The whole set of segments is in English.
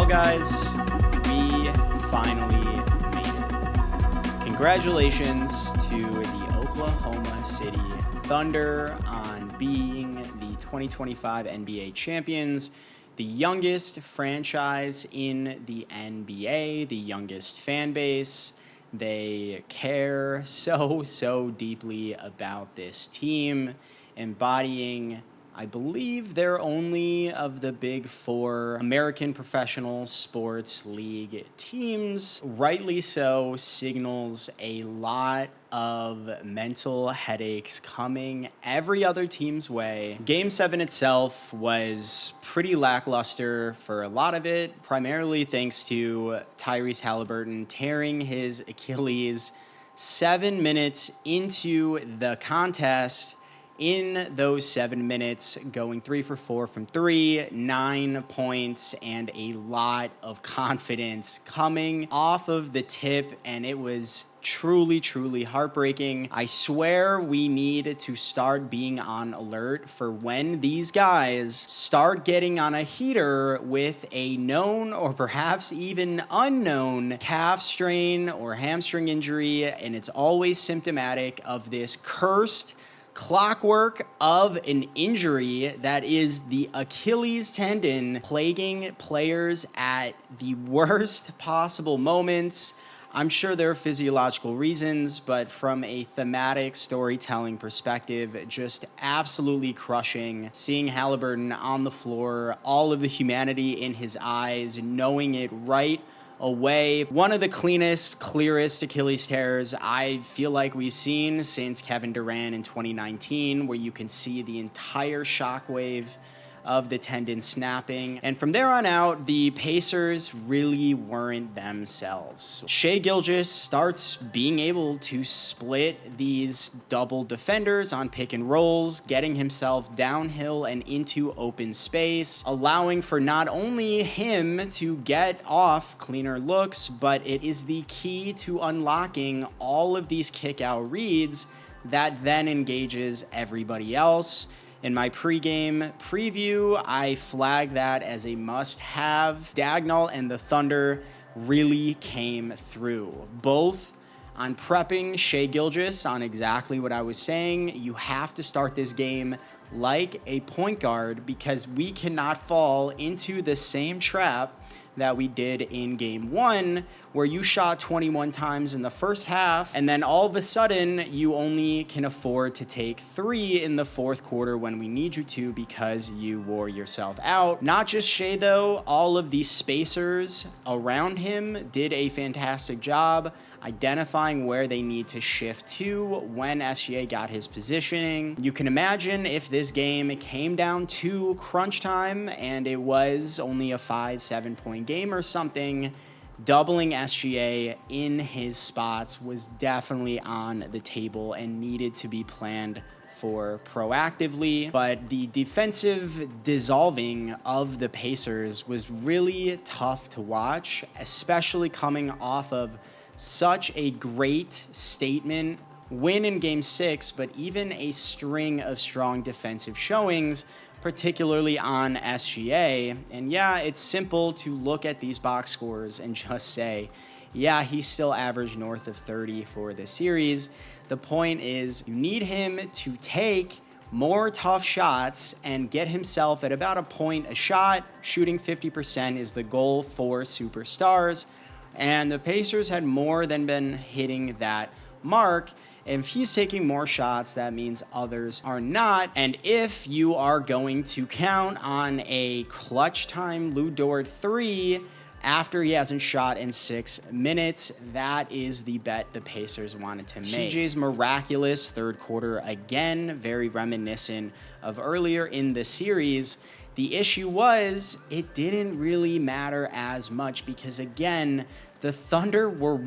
Well, guys, we finally made it. Congratulations to the Oklahoma City Thunder on being the 2025 NBA champions, the youngest franchise in the NBA, the youngest fan base. They care so deeply about this team, embodying, I believe, they're only of the big four American professional sports league teams. Rightly so, signals a lot of mental headaches coming every other team's way. Game 7 itself was pretty lackluster for a lot of it, primarily thanks to Tyrese Halliburton tearing his Achilles 7 minutes into the contest. In those 7 minutes, going 3 for 4 from 3, 9 points, and a lot of confidence coming off of the tip, and it was truly heartbreaking. I swear we need to start being on alert for when these guys start getting on a heater with a known or perhaps even unknown calf strain or hamstring injury, and it's always symptomatic of this cursed clockwork of an injury that is the Achilles tendon, plaguing players at the worst possible moments. I'm sure there are physiological reasons, but from a thematic storytelling perspective, just absolutely crushing. Seeing Halliburton on the floor, all of the humanity in his eyes, knowing it right away. One of the cleanest, clearest Achilles tears I feel like we've seen since Kevin Durant in 2019, where you can see the entire shockwave of the tendon snapping. And from there on out, the Pacers really weren't themselves. Shai Gilgeous starts being able to split these double defenders on pick and rolls, getting himself downhill and into open space, allowing for not only him to get off cleaner looks, but it is the key to unlocking all of these kick-out reads that then engages everybody else. In my pregame preview, I flagged that as a must-have. Daigneault and the Thunder really came through, both on prepping Shai Gilgeous on exactly what I was saying. You have to start this game like a point guard because we cannot fall into the same trap that we did in game 1, where you shot 21 times in the first half, and then all of a sudden you only can afford to take 3 in the fourth quarter when we need you to because you wore yourself out. Not just Shai though, all of these spacers around him did a fantastic job identifying where they need to shift to when SGA got his positioning. You can imagine if this game came down to crunch time and it was only a 5-7 point game or something, doubling SGA in his spots was definitely on the table and needed to be planned for proactively. But the defensive dissolving of the Pacers was really tough to watch, especially coming off of such a great statement win in game 6, but even a string of strong defensive showings, particularly on SGA. And yeah, it's simple to look at these box scores and just say, yeah, he still averaged north of 30 for the series. The point is, you need him to take more tough shots and get himself at about a point a shot. Shooting 50% is the goal for superstars. And the Pacers had more than been hitting that mark. If he's taking more shots, that means others are not. And if you are going to count on a clutch time Lu Dort 3 after he hasn't shot in 6 minutes, that is the bet the Pacers wanted to make. TJ's miraculous third quarter, again, very reminiscent of earlier in the series. The issue was it didn't really matter as much because, again, the Thunder were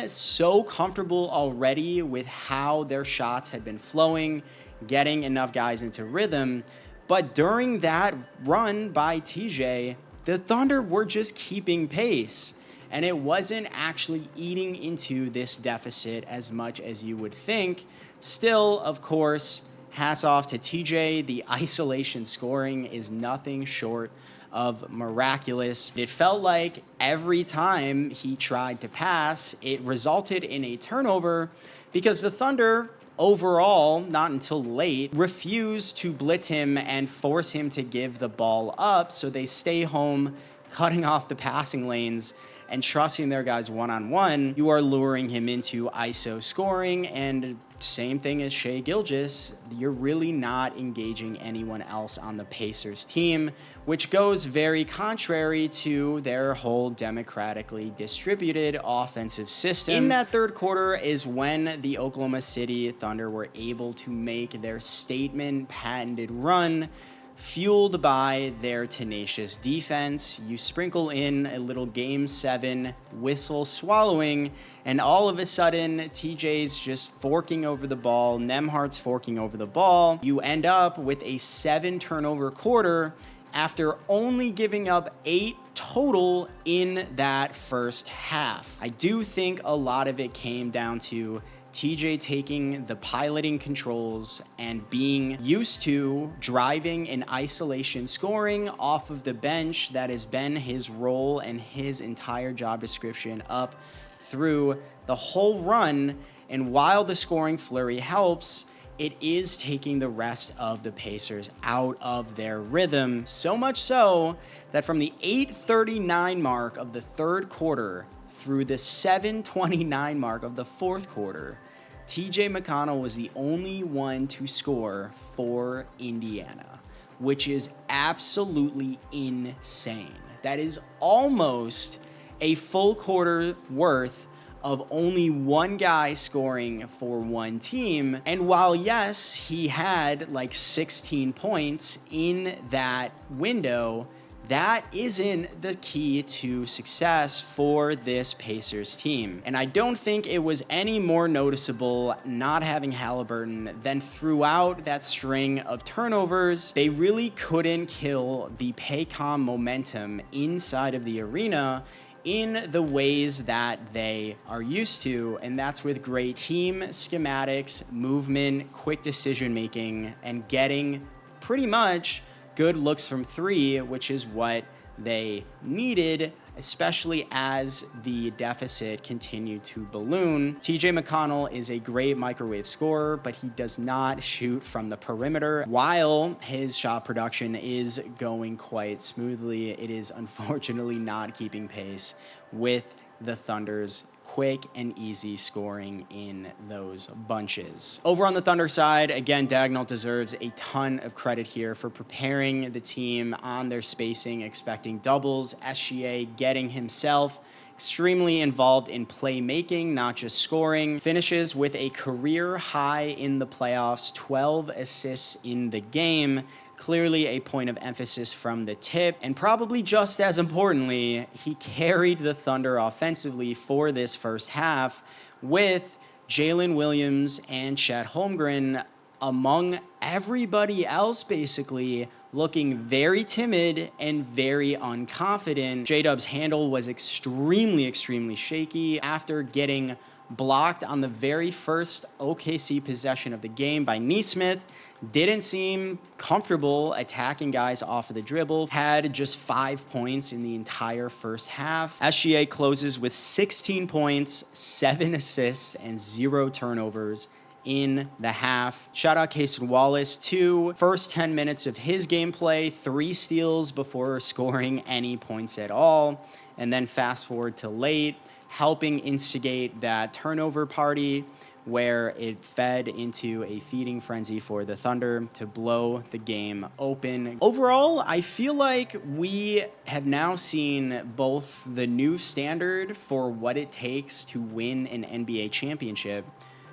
so comfortable already with how their shots had been flowing, getting enough guys into rhythm. But during that run by TJ, the Thunder were just keeping pace. And it wasn't actually eating into this deficit as much as you would think. Still, of course, hats off to TJ. The isolation scoring is nothing short of miraculous. It felt like every time he tried to pass, it resulted in a turnover because the Thunder overall, not until late, refused to blitz him and force him to give the ball up, so they stay home, cutting off the passing lanes and trusting their guys one-on-one. You are luring him into ISO scoring, and same thing as Shai Gilgeous, you're really not engaging anyone else on the Pacers team, which goes very contrary to their whole democratically distributed offensive system. In that third quarter is when the Oklahoma City Thunder were able to make their statement patented run, fueled by their tenacious defense. You sprinkle in a little Game 7 whistle swallowing, and all of a sudden, TJ's just forking over the ball, Nembhard's forking over the ball. You end up with a 7-turnover quarter after only giving up 8 total in that first half. I do think a lot of it came down to TJ taking the piloting controls and being used to driving in isolation scoring off of the bench. That has been his role and his entire job description up through the whole run. And while the scoring flurry helps, it is taking the rest of the Pacers out of their rhythm. So much so that from the 8:39 mark of the third quarter through the 7:29 mark of the fourth quarter, TJ McConnell was the only one to score for Indiana, which is absolutely insane. That is almost a full quarter worth of only one guy scoring for one team. And while, yes, he had like 16 points in that window, that isn't the key to success for this Pacers team. And I don't think it was any more noticeable not having Halibroken than throughout that string of turnovers, they really couldn't kill the Paycom momentum inside of the arena in the ways that they are used to, and that's with great team schematics, movement, quick decision making, and getting pretty much good looks from three, which is what they needed, especially as the deficit continued to balloon. TJ McConnell is a great microwave scorer, but he does not shoot from the perimeter. While his shot production is going quite smoothly, it is unfortunately not keeping pace with the Thunder's quick and easy scoring in those bunches. Over on the Thunder side, again, Daigneault deserves a ton of credit here for preparing the team on their spacing, expecting doubles, SGA getting himself extremely involved in playmaking, not just scoring. Finishes with a career high in the playoffs, 12 assists in the game. Clearly a point of emphasis from the tip, and probably just as importantly, he carried the Thunder offensively for this first half with Jalen Williams and Chet Holmgren among everybody else basically looking very timid and very unconfident. J-Dub's handle was extremely shaky after getting blocked on the very first OKC possession of the game by Nesmith. Didn't seem comfortable attacking guys off of the dribble. Had just 5 points in the entire first half. SGA closes with 16 points, 7 assists, and 0 turnovers in the half. Shout out Cason Wallace too. First 10 minutes of his gameplay, 3 steals before scoring any points at all. And then fast forward to late, helping instigate that turnover party where it fed into a feeding frenzy for the Thunder to blow the game open. Overall, I feel like we have now seen both the new standard for what it takes to win an NBA championship,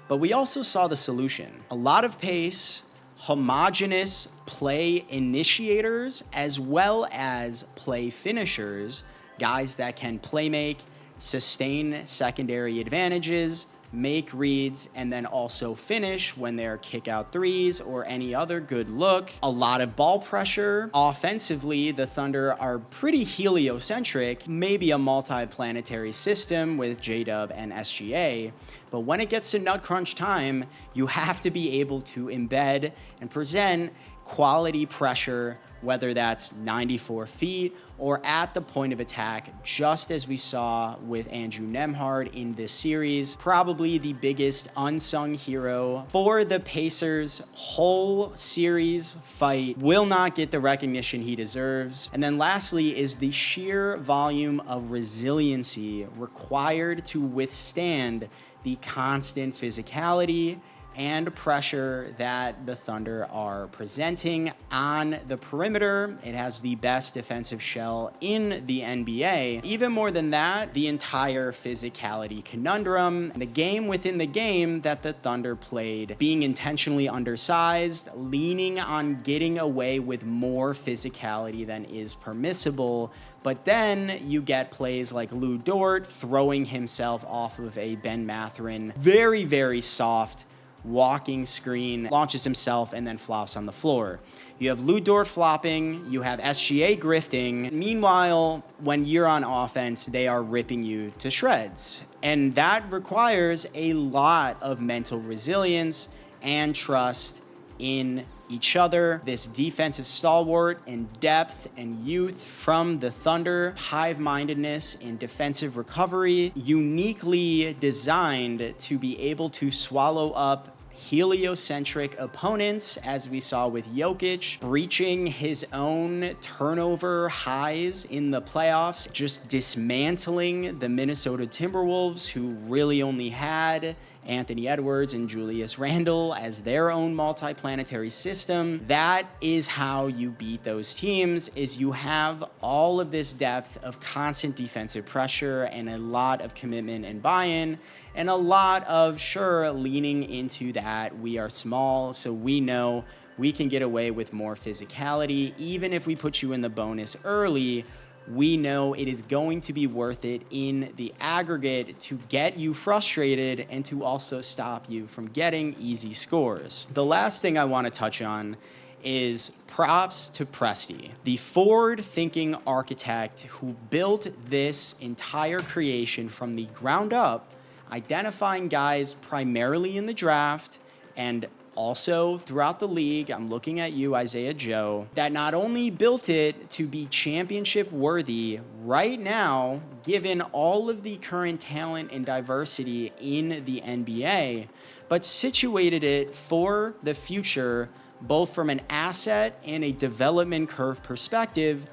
but we also saw the solution. A lot of pace, homogeneous play initiators, as well as play finishers, guys that can play make, sustain secondary advantages, make reads, and then also finish when they're kick out threes or any other good look. A lot of ball pressure. Offensively, the Thunder are pretty heliocentric, maybe a multi-planetary system with jdub and SGA, But when it gets to nut crunch time, you have to be able to embed and present quality pressure, whether that's 94 feet or at the point of attack, just as we saw with Andrew Nembhard in this series. Probably the biggest unsung hero for the Pacers' whole series fight, will not get the recognition he deserves. And then lastly is the sheer volume of resiliency required to withstand the constant physicality and pressure that the Thunder are presenting on the perimeter. It has the best defensive shell in the NBA. Even more than that, the entire physicality conundrum, the game within the game that the Thunder played, being intentionally undersized, leaning on getting away with more physicality than is permissible. But then you get plays like Lou Dort throwing himself off of a Ben Mathurin, very, very soft walking screen, launches himself, and then flops on the floor. You have Lou Dort flopping, you have SGA grifting. Meanwhile, when you're on offense, they are ripping you to shreds. And that requires a lot of mental resilience and trust in each other. This defensive stalwart and depth and youth from the Thunder, hive-mindedness in defensive recovery, uniquely designed to be able to swallow up heliocentric opponents, as we saw with Jokic, breaching his own turnover highs in the playoffs, just dismantling the Minnesota Timberwolves, who really only had Anthony Edwards and Julius Randle as their own multi-planetary system. That is how you beat those teams, is you have all of this depth of constant defensive pressure and a lot of commitment and buy-in, and a lot of, sure, leaning into that we are small, so we know we can get away with more physicality. Even if we put you in the bonus early, we know it is going to be worth it in the aggregate to get you frustrated and to also stop you from getting easy scores. The last thing I want to touch on is props to Presti, the forward-thinking architect who built this entire creation from the ground up, identifying guys primarily in the draft and also throughout the league. I'm looking at you, Isaiah Joe, that not only built it to be championship worthy right now, given all of the current talent and diversity in the NBA, but situated it for the future, both from an asset and a development curve perspective,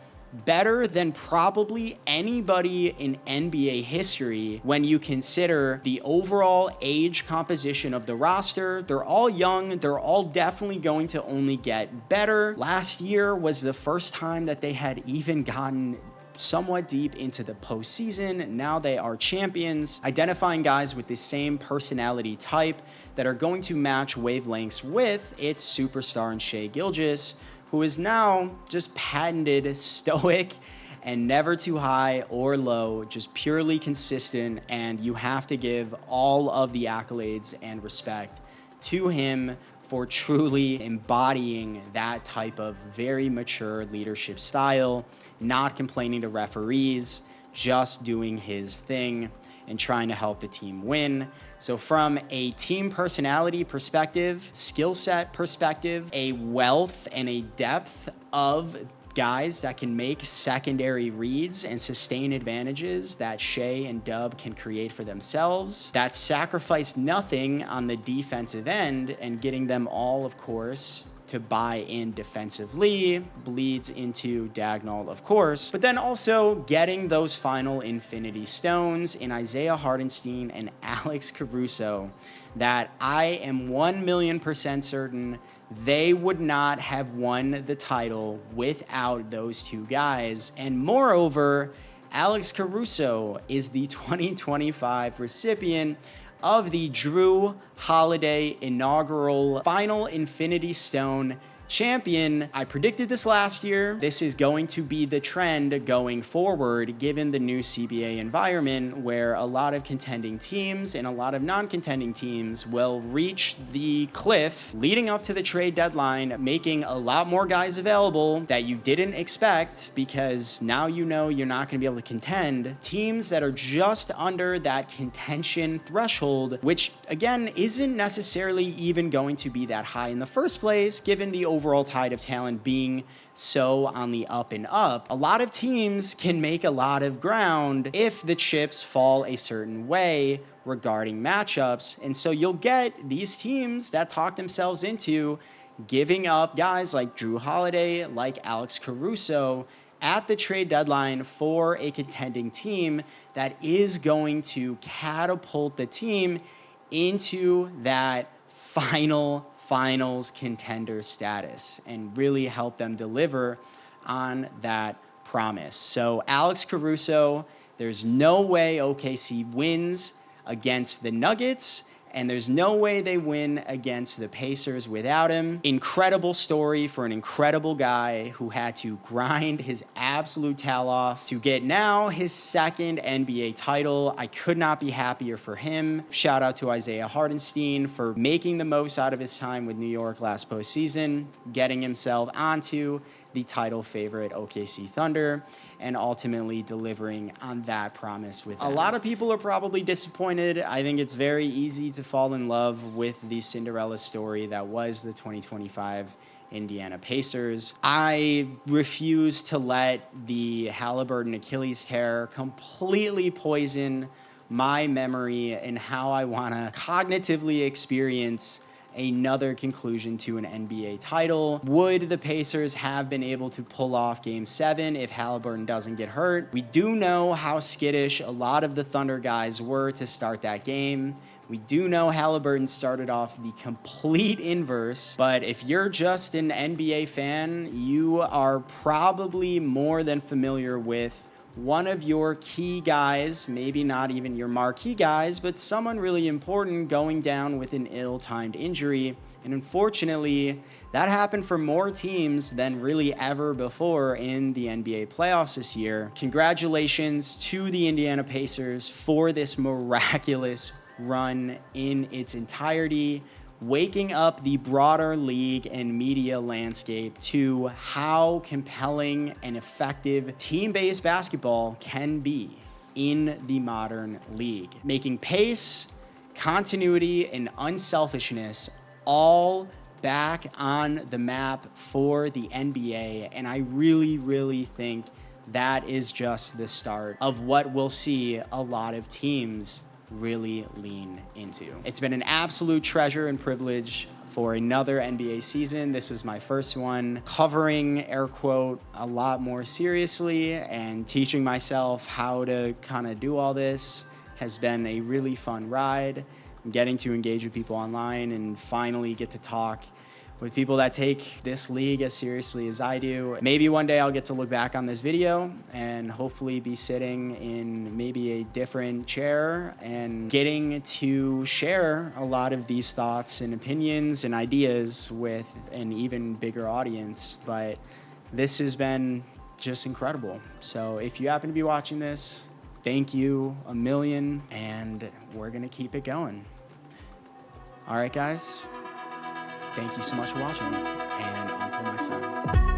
better than probably anybody in NBA history when you consider the overall age composition of the roster. They're all young. They're all definitely going to only get better. Last year was the first time that they had even gotten somewhat deep into the postseason. Now they are champions, identifying guys with the same personality type that are going to match wavelengths with its superstar in Shai Gilgeous, who is now just patented stoic and never too high or low, just purely consistent. And you have to give all of the accolades and respect to him for truly embodying that type of very mature leadership style, not complaining to referees, just doing his thing and trying to help the team win. So from a team personality perspective, skill set perspective, a wealth and a depth of guys that can make secondary reads and sustain advantages that Shai and Dub can create for themselves, that sacrifice nothing on the defensive end, and getting them all, of course, to buy in defensively, bleeds into Daigneault, of course, but then also getting those final Infinity Stones in Isaiah Hartenstein and Alex Caruso that I am 1,000,000% certain they would not have won the title without those two guys. And moreover, Alex Caruso is the 2025 recipient of the Drew Holiday inaugural Final Infinity Stone champion. I predicted this last year. This is going to be the trend going forward, given the new CBA environment where a lot of contending teams and a lot of non-contending teams will reach the cliff leading up to the trade deadline, making a lot more guys available that you didn't expect because now you know you're not going to be able to contend. Teams that are just under that contention threshold, which again isn't necessarily even going to be that high in the first place, given the overall tide of talent being so on the up and up. A lot of teams can make a lot of ground if the chips fall a certain way regarding matchups. And so you'll get these teams that talk themselves into giving up guys like Drew Holiday, like Alex Caruso at the trade deadline for a contending team that is going to catapult the team into that finals contender status and really help them deliver on that promise. So Alex Caruso, there's no way OKC wins against the Nuggets, and there's no way they win against the Pacers without him. Incredible story for an incredible guy who had to grind his absolute tail off to get now his second NBA title. I could not be happier for him. Shout out to Isaiah Hartenstein for making the most out of his time with New York last postseason, getting himself onto the title favorite OKC Thunder, and ultimately delivering on that promise with them. A lot of people are probably disappointed. I think it's very easy to fall in love with the Cinderella story that was the 2025 Indiana Pacers. I refuse to let the Halliburton Achilles tear completely poison my memory and how I want to cognitively experience another conclusion to an NBA title. Would the Pacers have been able to pull off Game 7 if Halliburton doesn't get hurt? We do know how skittish a lot of the Thunder guys were to start that game. We do know Halliburton started off the complete inverse, but if you're just an NBA fan, you are probably more than familiar with one of your key guys, maybe not even your marquee guys, but someone really important going down with an ill-timed injury. And unfortunately, that happened for more teams than really ever before in the NBA playoffs this year. Congratulations to the Indiana Pacers for this miraculous run in its entirety, waking up the broader league and media landscape to how compelling and effective team-based basketball can be in the modern league. Making pace, continuity, and unselfishness all back on the map for the NBA. And I really, really think that is just the start of what we'll see a lot of teams really lean into. It's been an absolute treasure and privilege for another NBA season. This was my first one covering, air quote, a lot more seriously, and teaching myself how to kind of do all this has been a really fun ride. I'm getting to engage with people online and finally get to talk with people that take this league as seriously as I do. Maybe one day I'll get to look back on this video and hopefully be sitting in maybe a different chair and getting to share a lot of these thoughts and opinions and ideas with an even bigger audience. But this has been just incredible. So if you happen to be watching this, thank you a million, and we're gonna keep it going. All right, guys. Thank you so much for watching, and until next time.